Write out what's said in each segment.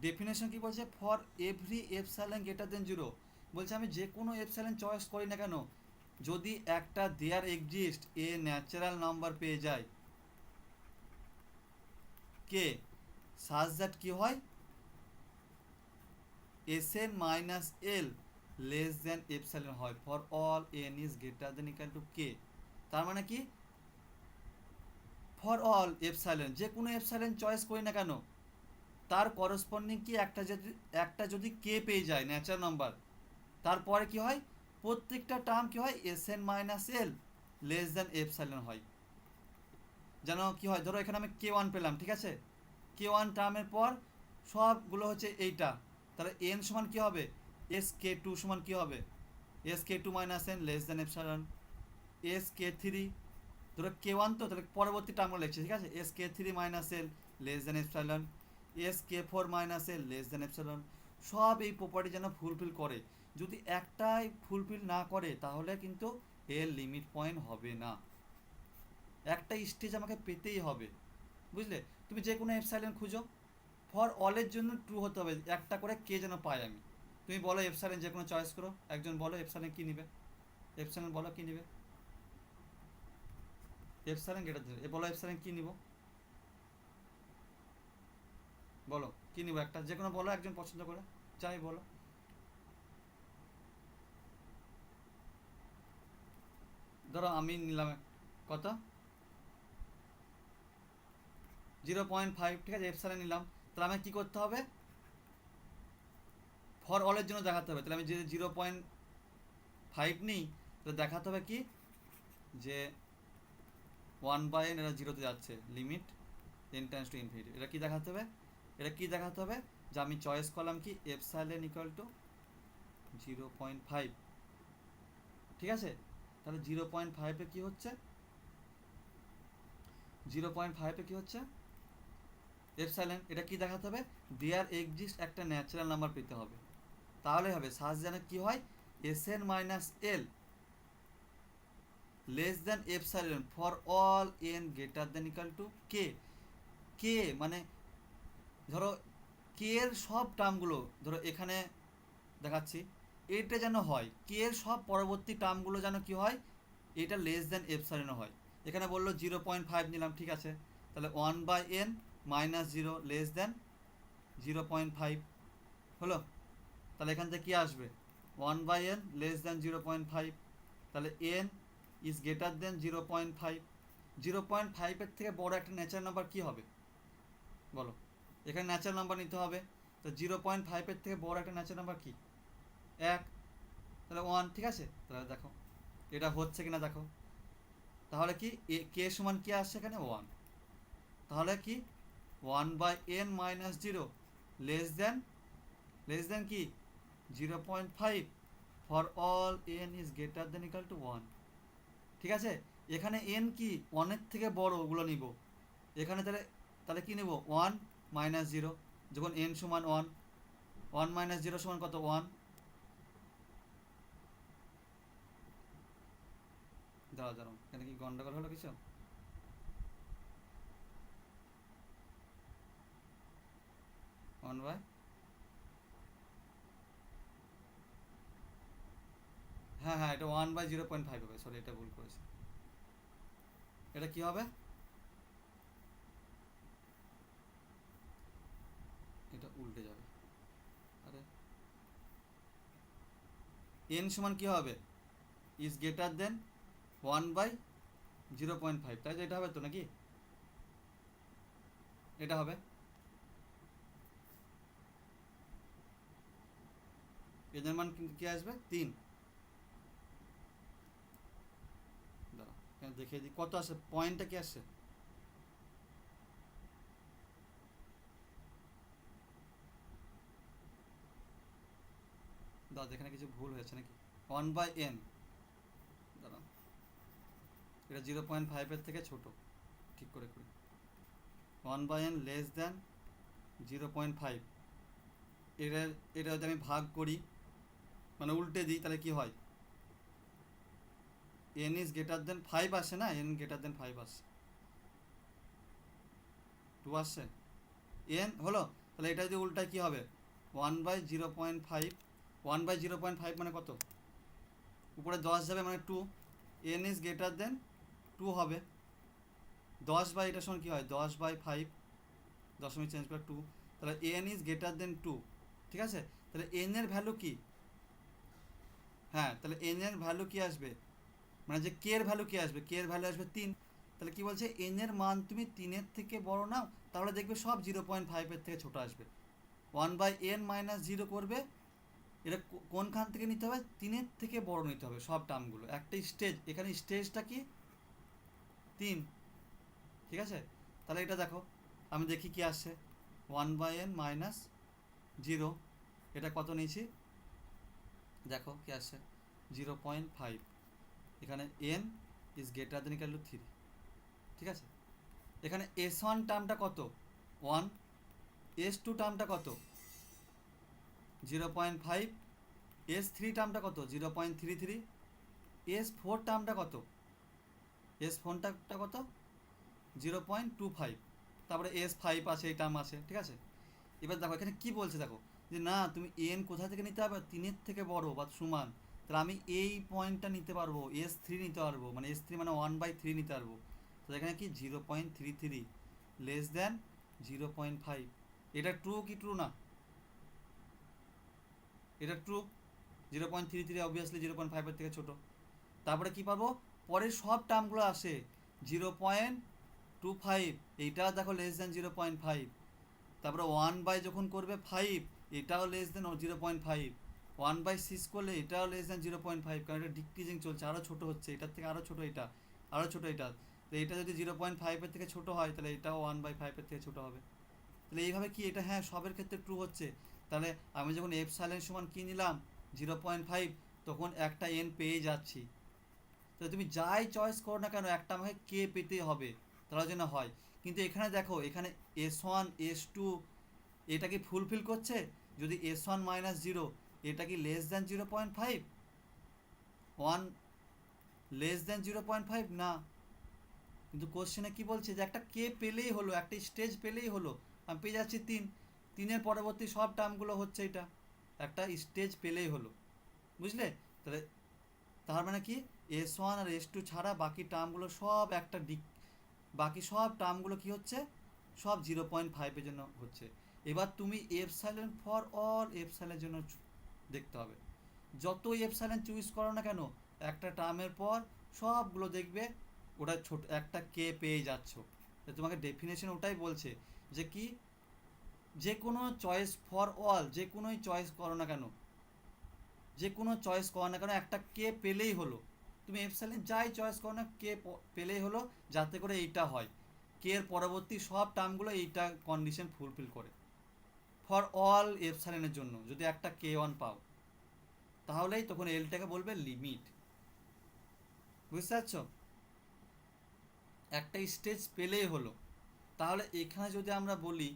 Definition কি বলছে, for every epsilon greater then zero, বলছে আমি যে কোনো এপসাইলন চয়েস করি না কেন, যদি একটা there exist a natural number পেয়ে যায় কে সাজ দ্যাট কি হয় S N minus L less than epsilon হয় for all N is greater than equal to K. তার মানে কি, ফর অল এপসাইলন, যে কোনো এপসাইলন চয়েস করি না কেন, তার করসপন্ডিং কি একটা যদি কে পেয়ে যায় ন্যাচারাল নাম্বার, তারপরে কি হয়, প্রত্যেকটা টার্ম কি হয় S N minus L less than epsilon হয়। যেন কি হয়, ধরো এখানে আমি কে ওয়ান পেলাম, ঠিক আছে, কে ওয়ান টার্মের পর সবগুলো হচ্ছে এইটা, তাহলে এন সমান কী হবে, এস কে টু সমান কী হবে, S K two minus n less than epsilon. S K three, ধরো কে ওয়ান তো, তাহলে পরবর্তী টার্মগুলো লিখছি, ঠিক আছে, S K three minus L less than epsilon, S K four minus L less than epsilon. সব এই প্রপার্টি যেন ফুলফিল করে, যদি একটাই ফুলফিল না করে তাহলে কিন্তু এর লিমিট পয়েন্ট হবে না, একটা স্টেজ আমাকে পেতেই হবে, বুঝলে। তুমি যে কোনো এপসাইলন খুঁজো, ফর অলের জন্য ট্রু হতে হবে, একটা করে কে যেন পাই আমি। তুমি বলো এপসাইলন যে কোনো চয়েস করো, একজন বলো এপসাইলন কী নিবে, এপসাইলন বলো কী নিবে, এপসাইলন গেটার এ বলো এপসাইলন কী নিব, বলো কী নিব, একটা যে কোনো বলো, একজন পছন্দ করে, যাই বলো। ধরো আমি নিলাম কত, 0.5, ঠিক আছে, এপসাইলন নিলাম, তাহলে আমাকে কী করতে হবে, ফর অলের জন্য দেখাতে হবে, তাহলে আমি যে 0.5 নিই, তাহলে দেখাতে হবে কি, যে 1/n এটা জিরোতে যাচ্ছে, limit n tends to infinity, এটা কি দেখাতে হবে, এটা কি দেখাতে হবে, যে আমি চয়েস করলাম কি এপসাইলন ইকুয়াল টু 0.5, ঠিক আছে। তাহলে 0.5-এ কী হচ্ছে, 0.5-এ কী হচ্ছে এপসাইলন, এটা কি দেখাতে হবে, দেয়ার এক্সিস্ট একটা ন্যাচারাল নাম্বার পেতে হবে, তাহলে হবে সাজ যেন কি হয় S N minus L less than epsilon for all N greater than equal to K. K মানে ধরো কে এর সব টার্মগুলো, ধরো এখানে দেখাচ্ছি, এটা যেন হয় কে এর সব পরবর্তী টার্মগুলো যেন কি হয়, এটা লেস দেন এপসাইলন হয়। এখানে বললো 0.5 নিলাম, ঠিক আছে, তাহলে 1/n minus zero less than 0.5 হলো, তাহলে এখান থেকে কী আসবে, 1/n লেস দেন 0.5, তাহলে n ইজ গ্রেটার দেন 0.5। 0.5-এর থেকে বড় একটা ন্যাচারাল নাম্বার কী হবে বলো, এখানে ন্যাচারাল নাম্বার নিতে হবে, তো 0.5-এর থেকে বড় একটা ন্যাচারাল নাম্বার কী, 1, তাহলে 1, ঠিক আছে, তাহলে দেখো এটা হচ্ছে কিনা দেখো, তাহলে কি কে সমান কী আসছে এখানে 1, তাহলে কি 1/n minus zero less than কি 0.5 for all n is greater than equal to 1, ঠিক আছে। এখানে n কি 1-এর থেকে বড়, ওগুলো নিব, এখানে তাহলে তাহলে কী নেব 1 মাইনাস জিরো, যখন n সমান 1, 1 মাইনাস জিরো সমান কত 1, দাঁড়াও দাঁড়াও, এখানে কি গন্ডগোল হলো কিছু, 1 বাই, হ্যাঁ হ্যাঁ এটা 1/0.5 হবে, সরি এটা ভুল করেছি, এটা কি হবে, এটা উল্টে যাবে, আরে n সমান কী হবে, ইজ গ্রেটার দেন 1/0.5, তাই তো, এটা হবে তো নাকি, এটা হবে, এদের মান কিন্তু কী আসবে 3, দাঁড়াও এখানে দেখিয়ে দিই কত আসে, পয়েন্টটা কি আসছে, দাঁড়া এখানে কিছু ভুল হয়েছে নাকি, 1/n, দাঁড়াও এটা 0.5-এর থেকে ছোট, ঠিক করে করি, 1/n লেস দেন 0.5, এটা এটা যদি আমি ভাগ করি মানে উল্টে দিই তাহলে কি হয়, n ইজ গ্রেটার দেন 5 আসে না, n গ্রেটার দেন 5 আসে, 2 আসছে, n হলো, তাহলে এটা যদি উল্টায় কী হবে 1/0.5, 1/0.5 মানে কত, উপরে 10 যাবে মানে 2, n ইজ গ্রেটার দেন 2 হবে। 10 এটার সঙ্গে কী হয় 10/5, দশমিক চেঞ্জ করে 2, তাহলে n ইজ গ্রেটার দেন 2, ঠিক আছে। তাহলে n এর ভ্যালু কি, হ্যাঁ তাহলে n এর ভ্যালু কি আসবে, মানে যে k এর ভ্যালু কি আসবে, k এর ভ্যালু আসবে 3। তাহলে কি বলছে n এর মান তুমি 3-এর থেকে বড় নাও, তাহলে দেখবে সব 0.5-এর থেকে ছোট আসবে। 1/n-0 করবে, এটা কোনখান থেকে নিতে হবে, 3-এর থেকে বড় নিতে হবে সব টার্মগুলো। একটা স্টেজ, এখানে স্টেজটা কি 3, ঠিক আছে। তাহলে এটা দেখো আমি দেখি কি আসছে, 1/n-0, এটা কত নিয়েছি দেখো কি আসছে 0.5, এখানে n is greater than equal two 3, ঠিক আছে। এখানে s1 টার্মটা কত 1, s2 টার্মটা কত 0.5, s3 টার্মটা কত 0.33, s4 টার্মটা কত, s4 টার্মটা কত 0.25, তারপরে s5 আছে, এই টার্ম আছে, ঠিক আছে। এবার দেখো এখানে কি বলছে, দেখো যে না তুমি n কোথা থেকে নিতে হবে, 3-এর থেকে বড় বা সমান, তাহলে আমি এই পয়েন্টটা নিতে পারবো, s3 নিতে পারবো, মানে s3 মানে 1/3 নিতে পারবো। তো এখানে কি 0.33 লেস দেন 0.5, এটা ট্রু কি ট্রু না, এটা ট্রু, 0.33 অবভিয়াসলি 0.5-এর থেকে ছোট। তারপরে কি পাবো, পরের সব টার্মগুলো আসে 0.25, এইটা দেখো লেস দেন 0.5, তারপরে 1 যখন করবে 5, এটাও লেস দেন 0.5, 1/6 করলে এটাও লেস দেন 0.5, কারণ এটা ডিক্রিজিং চলছে, আরও ছোটো হচ্ছে, এটার থেকে আরও ছোটো এটা, আরও ছোটো এটা। তো এটা যদি 0.5-এর থেকে ছোটো হয় তাহলে এটাও 1/5-এর থেকে ছোটো হবে। তাহলে এইভাবে কি এটা হ্যাঁ সবের ক্ষেত্রে ট্রু হচ্ছে। তাহলে আমি যখন এপসাইলন সমান কী নিলাম 0.5, তখন একটা n পেয়ে যাচ্ছি। তাহলে তুমি যাই চয়েস করো না কেন একটা আমাকে কে পেতেই হবে, তার জন্য হয়। কিন্তু এখানে দেখো এখানে s1 s2 এটা কি ফুলফিল করছে, যদি s1-0 এটা কি লেস দ্যান 0.5, 1 লেস দ্যান 0.5 না, কিন্তু কোশ্চেনে কি বলছে যে একটা কে পেলেই হলো, একটা স্টেজ পেলেই হলো, আমি পেয়ে যাচ্ছি 3-এর পরবর্তী সব টার্মগুলো হচ্ছে এটা, একটা স্টেজ পেলেই হলো, বুঝলে। তাহলে তার মানে কি s1 আর s2 ছাড়া বাকি টার্মগুলো সব একটা বাকি সব টার্মগুলো কি হচ্ছে, সব 0.5-এর জন্য হচ্ছে। এবার তুমি এপসাইলন ফর অল এপসাইলের জন্য দেখতে হবে, যতই এপসাইলন চুজ করো না কেন একটা টার্মের পর সবগুলো দেখবে ওটা ছোট একটা কে পেয়ে যাচ্ছ। তোমাকে ডেফিনেশন ওটাই বলছে যে কি, যে কোনো চয়েস ফর অল, যে কোনোই চয়েস করো না কেন, যে কোনো চয়েস করো না কেন একটা কে পেলেই হলো, তুমি এপসাইলন যাই চয়েস করো না কে পেলেই হলো, যাতে করে এইটা হয় কে এর পরবর্তী সব টার্মগুলো এইটা কন্ডিশন ফুলফিল করে। ফর অল এপসাইলনের জন্য যদি একটা k1 পাও, তাহলেই তখন এলটাকে বলবে লিমিট, বুঝতে পারছো, একটা স্টেজ পেলেই হলো। তাহলে এখানে যদি আমরা বলি,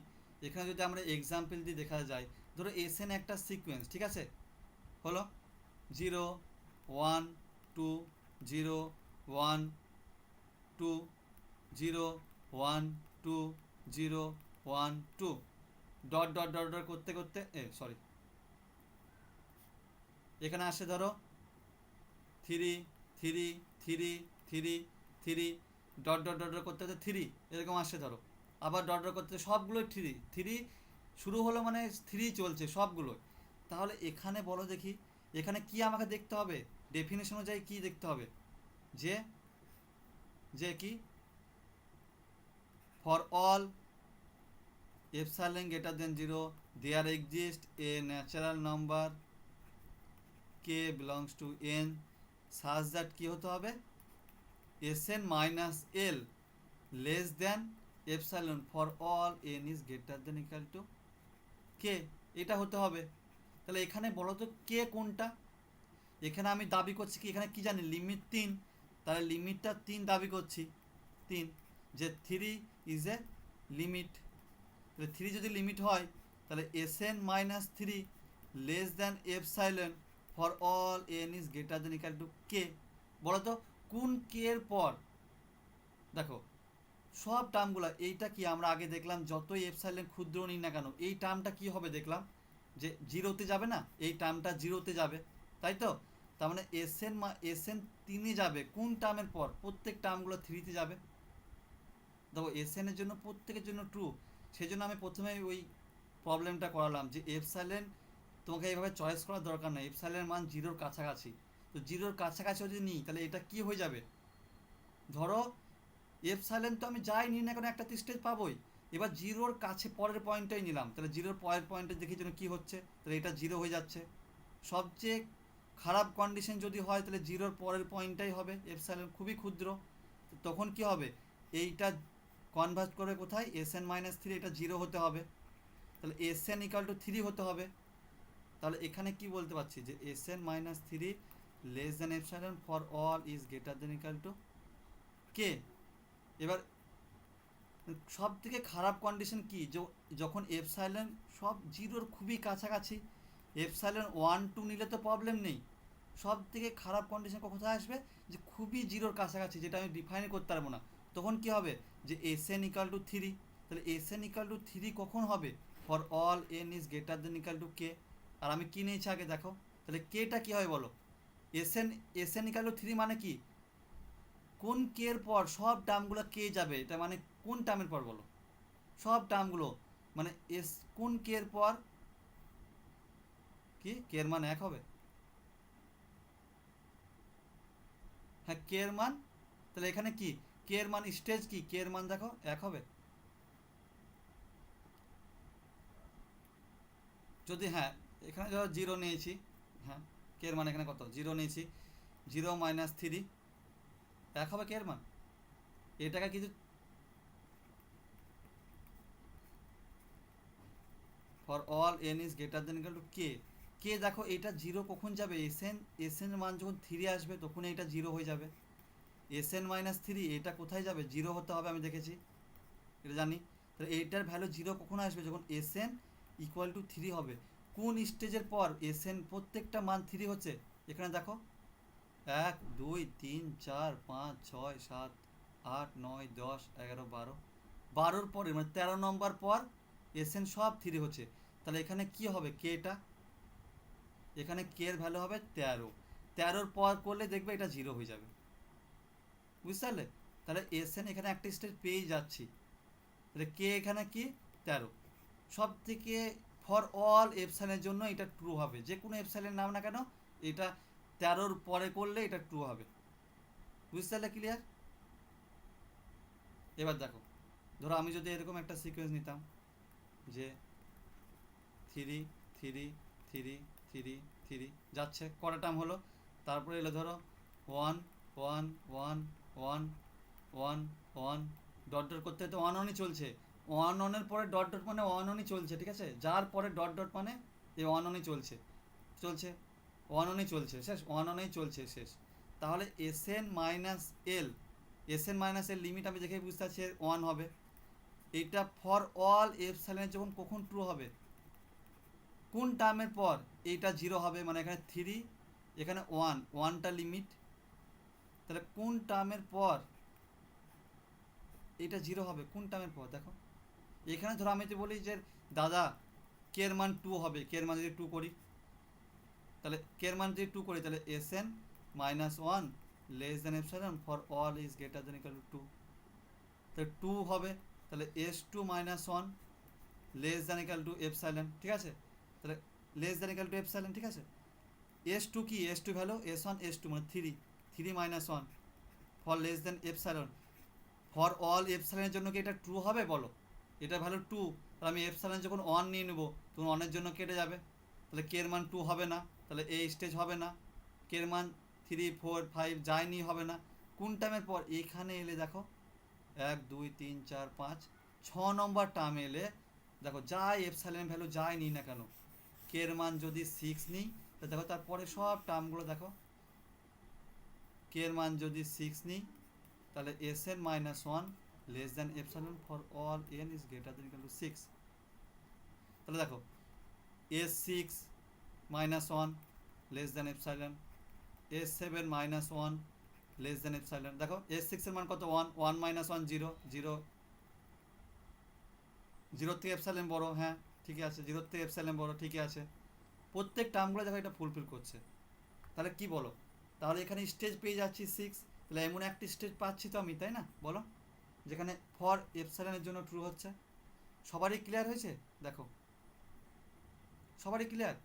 এখানে যদি আমরা এক্সাম্পল দিয়ে দেখা যায়, ধরো এসএন একটা সিকোয়েন্স, ঠিক আছে, হলো 0 1 2 0 1 2 0 1 2 0 1 2 ডট ডট ডট ডট করতে করতে সরি, এখানে আসে ধরো 3 3 3 3 3 ডট ডট ডট করতে করতে 3 এরকম আসে ধরো, আবার ডট ডট করতে সবগুলোই 3 শুরু হলো মানে 3 চলছে সবগুলো। তাহলে এখানে বলো দেখি এখানে কি আমাকে দেখতে হবে, ডেফিনেশন অনুযায়ী কি দেখতে হবে, যে যে কি for all epsilon greater than 0 there exists a natural number k belongs to n such that কি হতে হবে sn minus l less than epsilon for all n is greater than equal to k, এটা হতে হবে। তাহলে এখানে বলো তো কে কোনটা, এখানে আমি দাবি করছি কি, এখানে কি জানি লিমিট 3, তাহলে লিমিটটা 3 দাবি করছি, 3 যে 3 ইজ এ লিমিট, তাহলে 3 যদি লিমিট হয় তাহলে sn-3 less than epsilon for all n is greater than equal to K. বলো তো কোন কে এর পর, দেখো সব টার্মগুলো, এইটা কি আমরা আগে দেখলাম যতই এপসাইলেন ক্ষুদ্র নিই না কেন এই টার্মটা কি হবে দেখলাম যে জিরোতে যাবে না, এই টার্মটা জিরোতে যাবে, তাই তো? তার মানে এসএন 3-এ যাবে কোন টার্মের পর? প্রত্যেক টার্মগুলো 3-তে যাবে। দেখো এসএন এর জন্য প্রত্যেকের জন্য ট্রু, সেই জন্য আমি প্রথমে ওই প্রবলেমটা করালাম যে এপসাইলেন তোমাকে এইভাবে চয়েস করার দরকার নেই, এপসাইলের মান জিরোর কাছাকাছি। তো জিরোর কাছাকাছি যদি নিই তাহলে এটা কি হয়ে যাবে? ধরো এপসাইলেন তো আমি যাই নিই না কেন একটা তো স্টেজ পাবোই। এবার জিরোর কাছে পরের পয়েন্টটাই নিলাম, তাহলে জিরোর পরের পয়েন্টে দেখি যেন কী হচ্ছে, তাহলে এটা জিরো হয়ে যাচ্ছে। সবচেয়ে খারাপ কন্ডিশন যদি হয় তাহলে জিরোর পরের পয়েন্টটাই হবে এপসাইলেন খুবই ক্ষুদ্র। তো তখন কি হবে? এইটা কনভার্ট করে কোথায়? এসএন-3, এটা জিরো হতে হবে, তাহলে এসএন=3 হতে হবে। তাহলে এখানে কি বলতে পারছি যে এসএন-3 less than epsilon for all is greater than equal to K. এবার সব থেকে খারাপ কন্ডিশন কি, যখন এপসাইলন সব জিরোর খুবই কাছাকাছি। এপসাইলন 1-2 নিলে তো প্রবলেম নেই, সব থেকে খারাপ কন্ডিশন কোথায় আসবে? যে খুবই জিরোর কাছাকাছি, যেটা আমি ডিফাইন করতে পারবো না। তখন কি হবে? যে এসএন=3, তাহলে এসএন=3 কখন হবে? For all N is greater than equal to K. আর আমি কি নিয়েছি আগে দেখো, তাহলে কেটা কি হয় বলো? এসএন=3 মানে কি? কোন কে এর পর সব টার্মগুলো কে যাবে, এটা মানে কোন টার্মের পর বলো? সব টার্মগুলো মানে এস কোন কে এর পর কি কে এর মান 1 হবে? হ্যাঁ কে এর মান, তাহলে এখানে কি কে এর মান স্টেজ কি কে এর মান দেখো 1 হবে। যদি হ্যাঁ এখানে ধরো জিরো নিয়েছি, হ্যাঁ কে এর মান এখানে কত? জিরো নিয়েছি, 0-3 1 হবে কে এর মান। এটাকে কিছু for all N is greater than equal to K. K দেখো এটা জিরো কখন যাবে? এসএন এর মান যখন 3 আসবে তখন এটা জিরো হয়ে যাবে। এসএন-3 এটা কোথায় যাবে? জিরো হতে হবে, আমি দেখেছি, এটা জানি। তাহলে এইটার ভ্যালু জিরো কখন আসবে? যখন এসএন=3 হবে। কোন স্টেজের পর এসএন প্রত্যেকটা মান 3 হচ্ছে? এখানে দেখো 1 2 3 4 5 6 7 8 9 10 11 12, 12-র পরে মানে 13 নম্বর পর এসএন সব 3 হচ্ছে। তাহলে এখানে কি হবে? কেটা এখানে কে এর ভ্যালু হবে 13, 13-র পর করলে দেখবে এটা জিরো হয়ে যাবে, বুঝতে পারলে? তাহলে এসএন এখানে একটা স্টেজ পেয়ে যাচ্ছি, তাহলে কে এখানে কি 13। সব থেকে ফর অল এপসাইলের জন্য এটা ট্রু হবে, যে কোনো এপসাইলের নাম না কেন এটা 13-র পরে করলে এটা ট্রু হবে, বুঝতে পারলে? ক্লিয়ার? এবার দেখো, ধরো আমি যদি এরকম একটা সিকোয়েন্স নিতাম যে 3 3 3 3 যাচ্ছে, কটা টার্ম হলো? তারপরে এলো ধরো 1 1 1 1 1 ডট ডট করতে তো 1 1ই চলছে, 1 1-এর পরে ডট ডট মানে 1 1ই চলছে, ঠিক আছে? যার পরে ডট ডট মানে এই 1 1ই চলছে, চলছে 1 1ই চলছে শেষ, 1 1ই চলছে শেষ। তাহলে এসএন-এল, এসএন-এল লিমিট আমি দেখে বুঝতে পারছি 1 হবে। এইটা ফর অল এপসাইলনের যখন কখন ট্রু হবে? কোন টার্মের পর এইটা জিরো হবে? মানে এখানে 3, এখানে 1টা লিমিট, তাহলে কোন টার্মের পর এটা জিরো হবে? কোন টার্মের পর দেখো, এখানে ধরো আমি যদি বলি যে দাদা কে এর মান 2 হবে, কে এর মান যদি 2 করি, তাহলে কে এর মান যদি 2 করি তাহলে S N minus one less than epsilon for all is greater than equal to 2, তাহলে 2 হবে। তাহলে S2-1 less than equal to epsilon, ঠিক আছে? তাহলে less than equal to epsilon, ঠিক আছে? S2 কি? S2 ভ্যালু S1 S2 মানে 3 -1 for less than epsilon. For all এপসাইলনের জন্য কি এটা ট্রু হবে বলো? এটা ভ্যালু 2, তাহলে আমি এপসাইলন যখন 1 নিয়ে নেবো তখন 1-এর জন্য কেটে যাবে, তাহলে কে এর মান 2 হবে না, তাহলে এই স্টেজ হবে না। কে এর মান 3 4 5 যায়নি, হবে না। কোন টাইমের পর? এইখানে এলে দেখো 1 2 3 4 5 6 নম্বর টার্মে এলে দেখো যাই এপসাইলন ভ্যালু যাই নিই না কেন, কে এর মান যদি 6 নিই তো দেখো তারপরে সব টার্মগুলো দেখো, কে এর মান যদি 6 নিই তাহলে Sn-1 less than epsilon for all n is greater than equal two 6। তাহলে দেখো S6-1 less than epsilon, S7-1 less than epsilon. দেখো S6 এর মান কত 1, 1 মাইনাস 1 0, 0 0 থেকে এপসাইলন বড়, হ্যাঁ ঠিকই আছে, 0 থেকে এপসাইলন বড়, ঠিকই আছে। প্রত্যেক টার্মগুলো দেখো এটা ফুলফিল করছে। তাহলে কি বলো, তাহলে এখানে স্টেজ পেয়ে যাচ্ছি 6, তাহলে এমন একটি স্টেজ পাচ্ছি তো আমি, তাই না বলো, যেখানে ফর এপসাইলনের জন্য ট্রু হচ্ছে। সবারই ক্লিয়ার হয়েছে? দেখো সবারই ক্লিয়ার,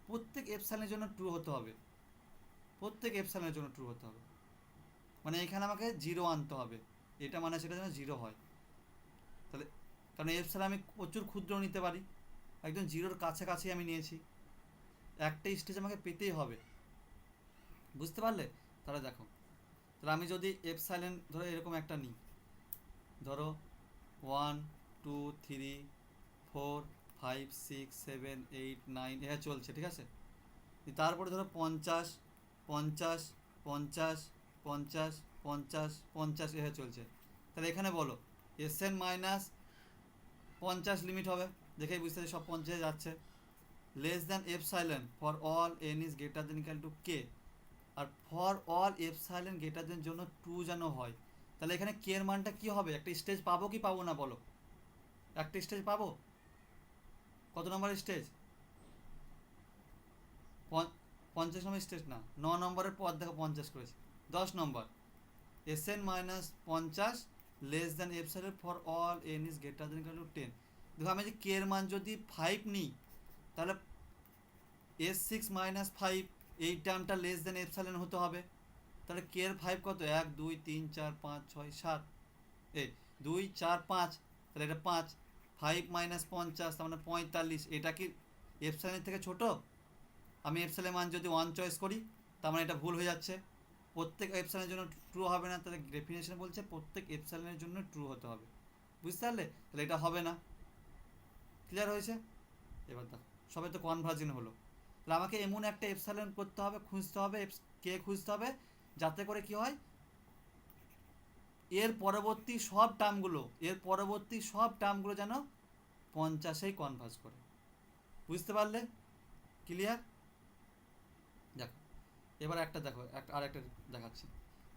প্রত্যেক এপসাইলনের জন্য ট্রু হতে হবে, প্রত্যেক এপসাইলনের জন্য ট্রু হতে হবে, মানে এখানে আমাকে 0 আনতে হবে, এটা মানে সেটা যেন 0 হয়। তাহলে কারণ এপসাইলন আমি প্রচুর ক্ষুদ্র নিতে পারি, একদম 0-র কাছাকাছি আমি নিয়েছি, একটা স্টেজ আমাকে পেতেই হবে, বুঝতে পারলে? তাহলে দেখো, তাহলে আমি যদি এপসাইলন ধরো এরকম একটা নিই, ধরো 1 2 3 4 5 6 7 8 9 এটা চলছে, ঠিক আছে। তারপরে ধরো 50 50 50 50 50 50 এটা চলছে। তাহলে এখানে বলো SN মাইনাস 50 লিমিট হবে, দেখেই বুঝতে পারছি সব 50 যাচ্ছে। Less than epsilon for all N is greater than equal to K, আর for all epsilon greater than জন্য ট্রু যেন হয়। তাহলে এখানে কে এর মানটা কি হবে, একটা স্টেজ পাবো কি পাবো না বলো, একটা স্টেজ পাবো, কত নম্বর স্টেজ, 50 নম্বর স্টেজ না, 9 নম্বরের পর দেখো 50 করেছি, 10 নম্বর। SN minus 50 less than epsilon for all N is greater than equal two 10। দেখো আমি যে কে এর মান যদি 5 নিই, তাহলে S6 মাইনাস 5 এই টার্মটা লেস দেন এপসাইলন হতে হবে। তাহলে কে এর 5 কত, 1 2 3 4 5 6 7, এই 2 4 5, তাহলে এটা 5, 5 মাইনাস 50 তার মানে 45, এটা কি এপসাইলনের থেকে ছোট? আমি এপসাইলনের মান যদি 1 চয়েস করি, তার মানে এটা ভুল হয়ে যাচ্ছে, প্রত্যেক এপসাইলনের জন্য ট্রু হবে না, তাহলে ডেফিনেশন বলছে প্রত্যেক এপসাইলনের জন্য ট্রু হতে হবে, বুঝতে পারলে? তাহলে এটা হবে না, ক্লিয়ার হয়েছে? এবার দেখো সবাই তো কনভার্জন হলো, তাহলে আমাকে এমন একটা এপসাইলন করতে হবে, খুঁজতে হবে, কে খুঁজতে হবে, যাতে করে কি হয়, এর পরবর্তী সব টার্মগুলো, এর পরবর্তী সব টার্মগুলো যেন 50-এই কনভার্জ করে, বুঝতে পারলে? ক্লিয়ার? দেখো এবার একটা দেখো, আর একটা দেখাচ্ছি,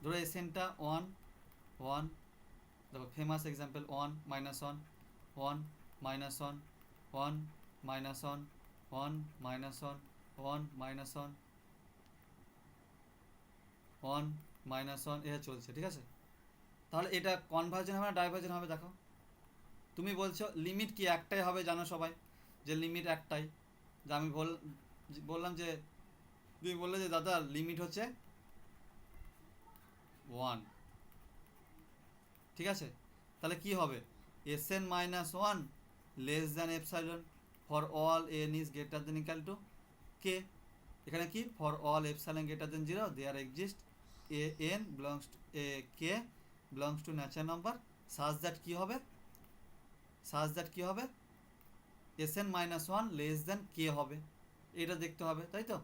ধরো এসেনটা 1 1, দেখো famous example 1 minus 1 1 minus 1 1 minus 1 1 minus 1 1 minus 1 1 minus 1 এটা চলছে, ঠিক আছে। তাহলে এটা কনভার্জন হবে না ডাইভার্জন হবে? দেখো তুমি বলছো লিমিট কি একটাই হবে, জানো সবাই যে লিমিট একটাই, যে আমি বললাম যে, তুমি বললে যে দাদা লিমিট হচ্ছে 1, ঠিক আছে। তাহলে কি হবে, SN minus 1 less than epsilon for all N is greater than equal to K. এখানে কি, for all epsilon greater than 0 there exist a N belongs to a K belongs to natural number such that কি হবে, such that কি হবে, SN minus 1 less than K হবে, এটা দেখতে হবে, তাই তো।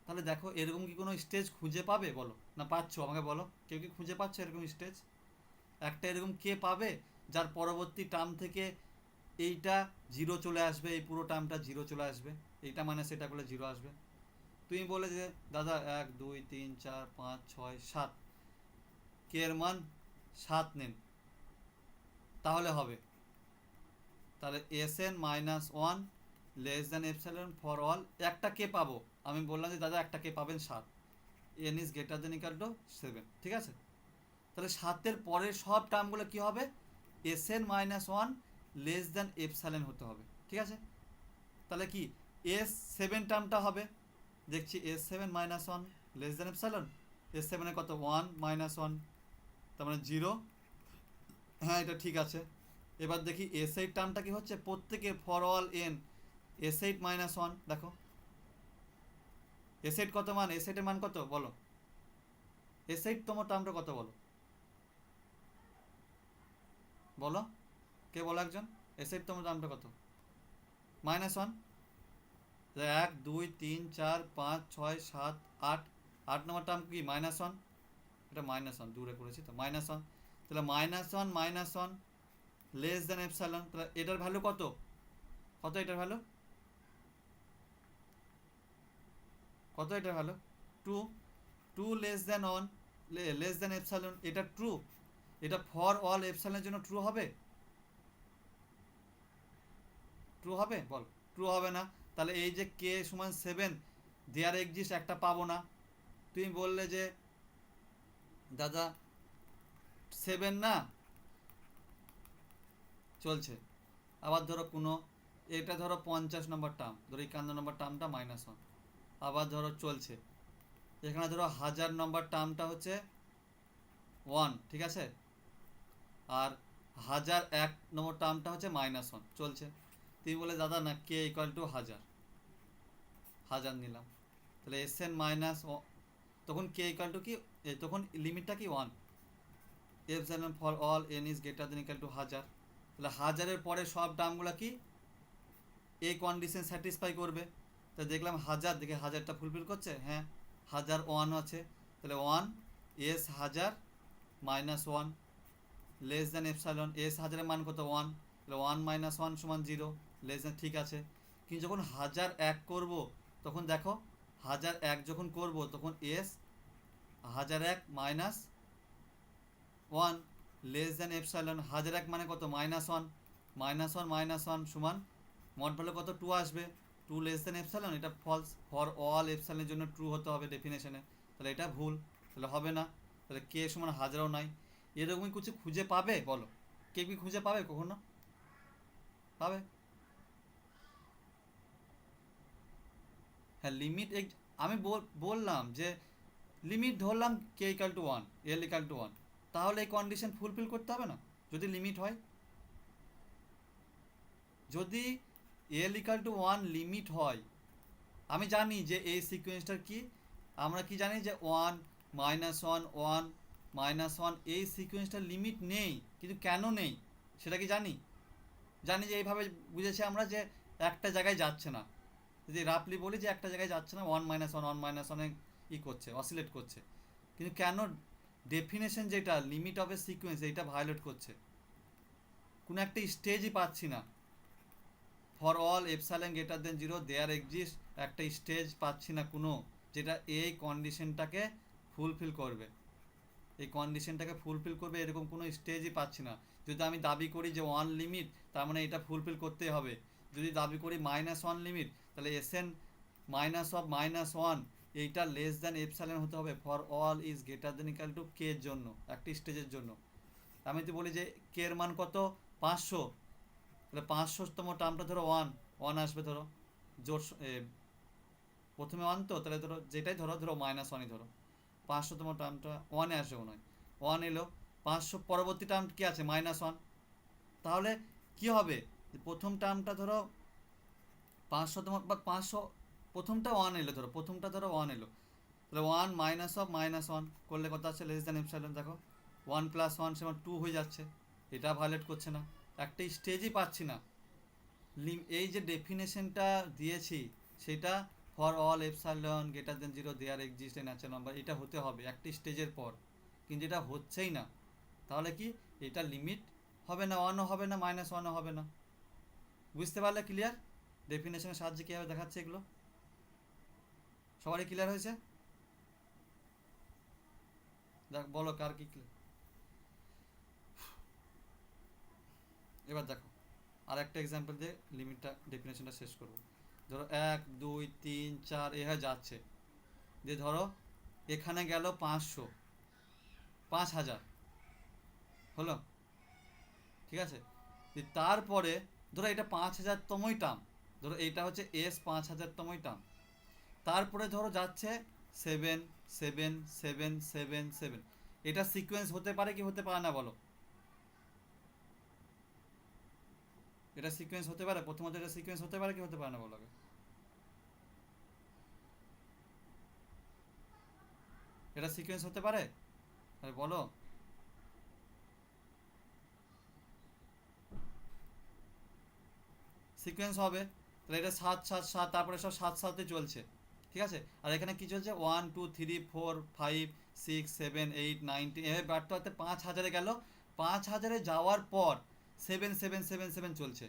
তাহলে দেখো এরকম কি কোনো স্টেজ খুঁজে পাবে বলো, না পাচ্ছ আমাকে বলো, কেউ কি খুঁজে পাচ্ছ এরকম স্টেজ? একটা এরকম কে পাবে যার পরবর্তী টার্ম থেকে এইটা 0 চলে আসবে, এই পুরো টার্মটা 0 চলে আসবে, এইটা মানে সেটা করলে 0 আসবে? তুমি বলে যে দাদা 1 2 3 4 5 6 7, কে এর মান 7 নেন, তাহলে হবে, তাহলে SN minus 1 less than epsilon for all, একটা কে পাবো, আমি বললাম যে দাদা একটা কে পাবেন 7, N is greater than equal two 7, ঠিক আছে। তাহলে 7-এর পরের সব টার্মগুলো কি হবে, SN minus 1 less than epsilon হতে হবে, ঠিক আছে। তাহলে কি S7 টার্মটা হবে, দেখছি S7 minus 1 less than epsilon, S7 এ কত 1 মাইনাস 1, তার মানে 0, হ্যাঁ এটা ঠিক আছে। এবার দেখি S8 টার্মটা কি হচ্ছে, প্রত্যেকে for all N S8 minus 1, দেখো S8 কত মান, S8 এর মান কত বলো, S8 তোমার টার্মটা কত বলো, বলো কে বলো একজন, S8 তোমার টার্মটা কত, মাইনাস 1, 1 2 3 4 5 6 7 8, 8 নম্বর টার্ম কি মাইনাস 1, এটা মাইনাস 1 দূরে করেছি তো মাইনাস 1, তাহলে মাইনাস 1 লেস দেন এপসাইলন, তাহলে এটার ভ্যালু কত, কত এটার ভ্যালু, কত এটার value 2, 2 less than 1 less than epsilon, এটা ট্রু, এটা ফর অল এপসাইলনের জন্য ট্রু হবে? ট্রু হবে বল? ট্রু হবে না। তাহলে এই যে কে সমান 7 দেয়ার এক্সিস্ট একটা পাবো না। তুমি বললে যে দাদা 7 না চলছে, আবার ধরো কোনো, এটা ধরো 50 নম্বর টার্ম, ধরো 51 নম্বর টার্মটা -1, আবার ধরো চলছে, এখানে ধরো 1000 নম্বর টার্মটা হচ্ছে 1, ঠিক আছে, আর 1001 নম্বর টার্মটা হচ্ছে -1 চলছে। তুমি বলে দাদা না কে ইকুয়াল টু 1000 নিলাম, তাহলে এস এন মাইনাস, তখন কে ইকুয়াল টু কি, তখন লিমিটটা কি 1, epsilon for all N is greater than equal two 1000, তাহলে 1000-এর পরে সব টার্মগুলো কি এই কন্ডিশন স্যাটিসফাই করবে। তো দেখলাম 1000, দেখে 1000টা ফুলফিল করছে, হ্যাঁ 1001 আছে, তাহলে 1 S 1000 -1 less than epsilon, S 1000-এর মান কত 1, তাহলে 1 - 1 সমান 0, লেস দেন, ঠিক আছে। কিন্তু যখন 1001 করব তখন দেখো 1001 যখন করব তখন এস 1001 -1 লেস দেন এপসাইলন, 1001 মানে কত -1, -1 সমান মড ভ্যালু কত 2 আসবে, 2 লেস দেন এপসাইলন, এটা ফলস, ফর অল এপসাইলনের জন্য ট্রু হতে হবে ডেফিনেশনে, তাহলে এটা ভুল, তাহলে হবে না। তাহলে কে সমান 1000ও নাই। এরকমই কিছু খুঁজে পাবে বলো? কে কি খুঁজে পাবে কখনো? পাবে? হ্যাঁ লিমিট, আমি বললাম যে লিমিট ধরলাম K equal to 1, L equal to 1, তাহলে এই কন্ডিশন ফুলফিল করতে হবে না যদি লিমিট হয়? যদি এল ইকাল টু 1 লিমিট হয়, আমি জানি যে এই সিকোয়েন্সটার কি, আমরা কি জানি যে 1 -1 1 -1 এই সিকোয়েন্সটার লিমিট নেই, কিন্তু কেন নেই সেটা কি জানি? জানি যে এইভাবে বুঝেছি আমরা যে একটা জায়গায় যাচ্ছে না, যদি রাফলি বলি যে একটা জায়গায় যাচ্ছে না, 1 -1 1 -1 ই করছে, অসিলেট করছে, কিন্তু কেন ডেফিনেশন যেটা লিমিট অফ এ সিকোয়েন্স এইটা ভায়োলেট করছে, কোনো একটা স্টেজই পাচ্ছি না। For all epsilon greater than 0 there exist একটা স্টেজ পাচ্ছি না কোনো, যেটা এই কন্ডিশনটাকে ফুলফিল করবে, এই কন্ডিশনটাকে ফুলফিল করবে এরকম কোনো স্টেজই পাচ্ছি না। যদি আমি দাবি করি যে 1 লিমিট, তার মানে এটা ফুলফিল করতেই হবে। যদি দাবি করি -1 লিমিট, তাহলে এস এন -1 এইটা লেস দ্যান এপসাইলন হতে হবে for all is greater than equal to K এর জন্য, একটি স্টেজের জন্য। আমি যদি বলি যে কে এর মান কত 500, তাহলে 500তম টার্মটা ধরো 1 আসবে, ধরো জোর প্রথমে 1 তো, তাহলে ধরো যেটাই ধরো ধরো -1ই ধরো, 500তম টার্মটা 1-এ আসবে মনে হয়, 1 এলো, 500 পরবর্তী টার্ম কি আছে -1, তাহলে কি হবে, প্রথম টার্মটা ধরো 500তম বা 500, প্রথমটা 1 এলো, ধরো প্রথমটা ধরো 1 এলো, তাহলে 1 -1 করলে কত আছে লেস দ্যান এপসাইলন, দেখো 1 + 1 সমান 2 হয়ে যাচ্ছে, এটা ভায়োলেট করছে না, একটা স্টেজই পাচ্ছি না। এই যে ডেফিনেশনটা দিয়েছি সেটা for all epsilon greater than 0 there exist a natural number, এটা হতে হবে একটি স্টেজের পর, কিন্তু এটা হচ্ছেই না, তাহলে কি এটা লিমিট হবে না, 1ও হবে না -1ও হবে না। বুঝতে পারলে? ক্লিয়ার? ডেফিনেশনের সাহায্যে কীভাবে দেখাচ্ছে এগুলো, সবারই ক্লিয়ার হয়েছে? দেখ বলো কার কি ক্লিয়ার। এবার দেখো আর একটা এক্সাম্পল দিয়ে লিমিটটা ডেফিনেশনটা শেষ করবো। ধরো 1 2 3 4 এভাবে যাচ্ছে, দিয়ে ধরো এখানে গেল 500, 5000 হলো, ঠিক আছে, তারপরে ধরো এটা 5000তমই টার্ম, ধরো এইটা হচ্ছে এস 5000তমই টার্ম, তারপরে ধরো যাচ্ছে 7 7 7 7 7, এটা সিকোয়েন্স হতে পারে কি হতে পারে না বলো? এটা সিকোয়েন্স হতে পারে, প্রথমত এটা সিকোয়েন্স হতে পারে কি হতে পারে না বলো আগে? এটা সিকোয়েন্স হতে পারে, আরে বলো। সিকোয়েন্স হবে, তাহলে এটা 7 7 7, তারপরে সব 7 7-এ চলছে, ঠিক আছে, আর এখানে কি চলছে 1 2 3 4 5 6 7 8 9 10, এভাবে বাড়তে বাড়তে 5000-এ গেল, 5000-এ যাওয়ার পর 7 7 7 7 চলছে,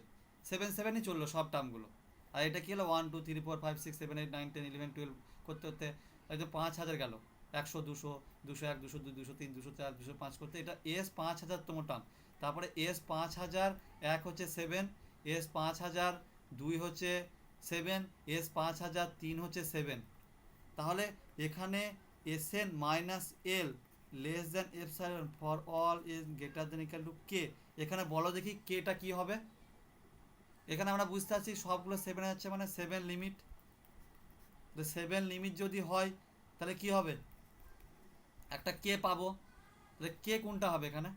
7 7ই চললো সব টার্মগুলো, আর এটা কি হলো 1 2 3 4 5 6 7 8 9 10 11 12 করতে করতে একদম 5000 গেল, 100 200 201 202 203 204 205 করতে, এটা এস 5000তম টার্ম। তারপরে এস 5001 হচ্ছে 7, এস 5002 হচ্ছে 7, এস 5003 হচ্ছে 7। তাহলে এখানে S N minus L less than epsilon for all is greater than equal to K. এখানে বলো দেখি কেটা কি হবে। এখানে আমরা বুঝতে পারছি সবগুলো 7 যাচ্ছে, মানে 7 লিমিট। 7 লিমিট যদি হয় তাহলে কি হবে, একটা কে পাবো। তাহলে কে কোনটা হবে এখানে,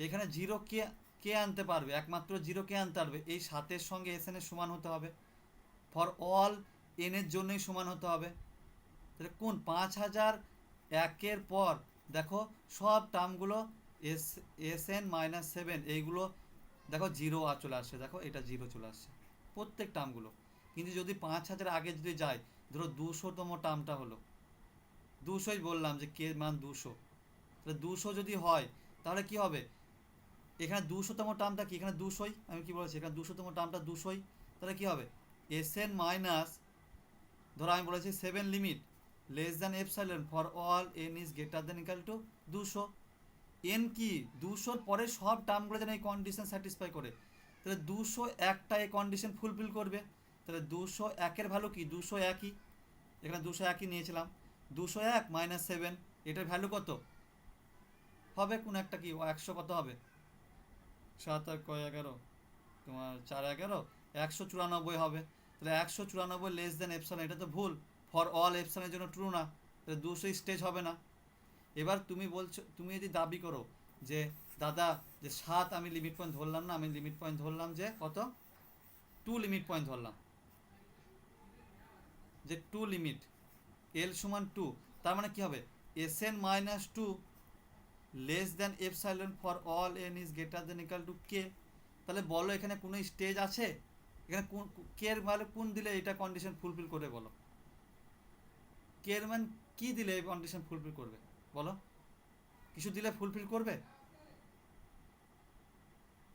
এখানে জিরো কে, কে আনতে পারবে, একমাত্র জিরো কে আনতে পারবে এই 7-এর সঙ্গে এস এন এর সমান হতে হবে, ফর অল এন এর জন্যই সমান হতে হবে। তাহলে কোন 5001-এর পর দেখো সব টার্মগুলো এস এস এন মাইনাস 7 এইগুলো দেখো জিরো চলে আসছে, দেখো এটা জিরো চলে আসছে প্রত্যেক টার্মগুলো। কিন্তু যদি 5000 আগে যদি যায়, ধরো 200তম টার্মটা হলো 200ই বললাম যে কে মান 200, তাহলে 200 যদি হয় তাহলে কি হবে, এখানে 200তম টার্মটা কি, এখানে 200ই, আমি কি বলেছি এখানে 200তম টার্মটা 200ই। তাহলে কি হবে এস এন মাইনাস, ধরো আমি বলেছি 7 limit less than epsilon for all N is greater than equal two 200। N কি 200-র পরে সব টার্মগুলো যেন এই কন্ডিশন স্যাটিসফাই করে, তাহলে 201টা এই কন্ডিশন ফুলফিল করবে। তাহলে 201-এর ভ্যালু কি 201ই, এখানে 201ই নিয়েছিলাম। 201 মাইনাস 7 এটার ভ্যালু কত হবে, কোন একটা কি 100 কত হবে, 7 আর 11 তোমার 4 11 194 হবে। তাহলে 194 লেস দেন এপসাইলন, এটা তো ভুল, ফর অল এপসাইলনের জন্য ট্রু না, তাহলে 200 স্টেজ হবে না। এবার তুমি বলছো, তুমি যদি দাবি করো যে দাদা যে 7 আমি লিমিট পয়েন্ট ধরলাম না, আমি লিমিট পয়েন্ট ধরলাম যে কত 2 লিমিট পয়েন্ট ধরলাম, যে 2 লিমিট এল সমান 2, তার মানে কি হবে S N minus 2 less than epsilon for all N is greater than equal to K. তাহলে বলো এখানে কোনো স্টেজ আছে, এখানে কোন কে এর ভ্যালু কোন দিলে এটা কন্ডিশন ফুলফিল করবে, বলো কে এর মান কি দিলে এই কন্ডিশন ফুলফিল করবে, বলো কিছু দিলে ফুলফিল করবে,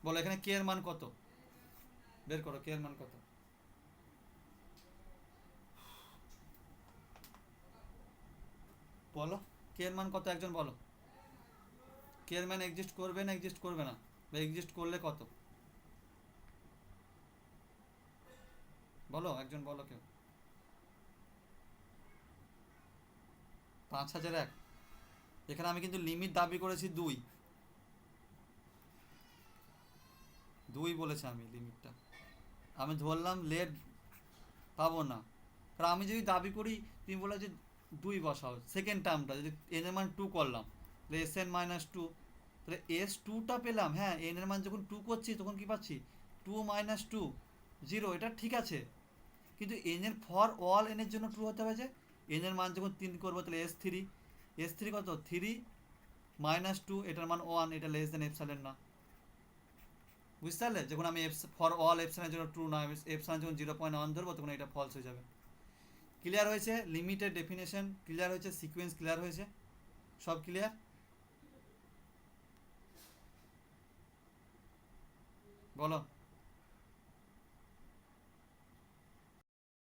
বলো এখানে কে এর মান কত, বের করো কে এর মান কত, বলো কে এর মান কত, একজন বলো কে এর মান এক্সিস্ট করবে না এক্সিস্ট করবে না, বা এক্সিস্ট করলে কত, বলো একজন বলো কেউ। 5001, এখানে আমি কিন্তু লিমিট দাবি করেছি 2 বলেছি আমি লিমিটটা, আমি ধরলাম লেট পাবো না, কারণ আমি যদি দাবি করি তুমি বলে যে 2 বসাও, সেকেন্ড টার্মটা যদি এন এর মান 2 করলাম তাহলে এস এন মাইনাস 2, তাহলে এস 2টা পেলাম, হ্যাঁ এন এর মান যখন 2 করছি তখন কি পাচ্ছি 2 মাইনাস 2 0, এটা ঠিক আছে। কিন্তু এন এর ফর অল এন এর জন্য ট্রু হতে হবে, যে এন এর মান যখন 3 করবো তাহলে এস থ্রি কত 3 মাইনাস 2, এটার মান 1, এটা লেস দেন এপসাইলন না, বুঝতে পারলে, যখন আমি ফর অল এপসাইলের জন্য ট্রু না, এপসাইলন যখন 0.1 ধরবো তখন এটা ফলস হয়ে যাবে। ক্লিয়ার হয়েছে, লিমিটের ডেফিনেশন ক্লিয়ার হয়েছে, সিকোয়েন্স ক্লিয়ার হয়েছে, সব ক্লিয়ার, বলো।